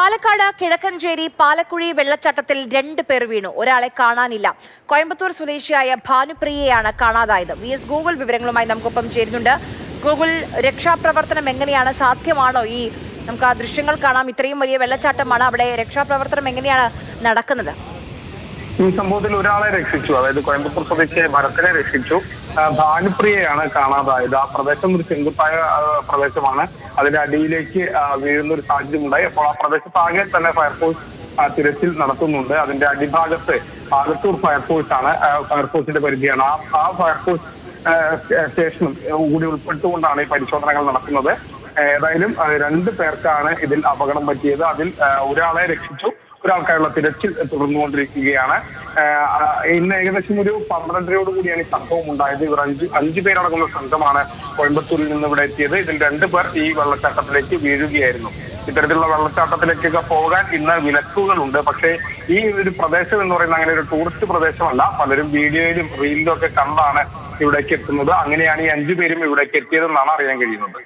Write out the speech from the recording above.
പാലക്കാട് കിഴക്കഞ്ചേരി പാലക്കുഴി വെള്ളച്ചാട്ടത്തിൽ 2 പേർ വീണു. ഒരാളെ കാണാനില്ല. കോയമ്പത്തൂർ സ്വദേശിയായ ഭാനുപ്രിയയാണ് കാണാതായത്. VS ഗൂഗിൾ വിവരങ്ങളുമായി നമുക്കൊപ്പം ചേരുന്നുണ്ട്. ഗൂഗിൾ, രക്ഷാപ്രവർത്തനം എങ്ങനെയാണ്? സാധ്യമാണോ? നമുക്ക് ആ ദൃശ്യങ്ങൾ കാണാം. ഇത്രയും വലിയ വെള്ളച്ചാട്ടമാണ്. അവിടെ രക്ഷാപ്രവർത്തനം എങ്ങനെയാണ് നടക്കുന്നത്? ഈ സംഭവത്തിൽ ഒരാളെ രക്ഷിച്ചു, അതായത് കോയമ്പത്തൂർ സ്വദേശിയായ ഭരതനെ രക്ഷിച്ചു. ഭാനുപ്രിയയാണ് കാണാതായത്. ആ പ്രദേശം ഒരു ചെങ്കുത്തായ പ്രദേശമാണ്. അതിന്റെ അടിയിലേക്ക് വീഴുന്ന ഒരു സാഹചര്യം ഉണ്ടായി. അപ്പോൾ ആ പ്രദേശത്താകെ തന്നെ ഫയർഫോഴ്സ് തിരച്ചിൽ നടത്തുന്നുണ്ട്. അതിന്റെ അടിഭാഗത്ത് ആലത്തൂർ ഫയർഫോഴ്സ് ആണ്, ഫയർഫോഴ്സിന്റെ പരിധിയാണ്. ആ ഫയർഫോഴ്സ് സ്റ്റേഷനും കൂടി ഉൾപ്പെട്ടുകൊണ്ടാണ് ഈ പരിശോധനകൾ നടക്കുന്നത്. ഏതായാലും 2 പേർക്കാണ് ഇതിൽ അപകടം പറ്റിയത്. അതിൽ ഒരാളെ രക്ഷിച്ചു, ഒരാൾക്കായുള്ള തിരച്ചിൽ തുടർന്നുകൊണ്ടിരിക്കുകയാണ്. ഇന്ന് ഏകദേശം ഒരു 12:30 കൂടിയാണ് ഈ സംഭവം ഉണ്ടായത്. ഇവർ 5 പേരടങ്ങുന്ന സംഘമാണ് കോയമ്പത്തൂരിൽ നിന്ന് ഇവിടെ എത്തിയത്. ഇതിൽ 2 പേർ ഈ വെള്ളച്ചാട്ടത്തിലേക്ക് വീഴുകയായിരുന്നു. ഇത്തരത്തിലുള്ള വെള്ളച്ചാട്ടത്തിലേക്കൊക്കെ പോകാൻ ഇന്ന് വിലക്കുകളുണ്ട്. പക്ഷേ ഈ ഒരു പ്രദേശം എന്ന് പറയുന്നത് അങ്ങനെ ഒരു ടൂറിസ്റ്റ് പ്രദേശമല്ല. പലരും വീഡിയോയിലും റീലിലും ഒക്കെ കണ്ടാണ് ഇവിടേക്ക് എത്തുന്നത്. അങ്ങനെയാണ് ഈ 5 പേരും ഇവിടേക്ക് എത്തിയതെന്നാണ് അറിയാൻ കഴിയുന്നത്.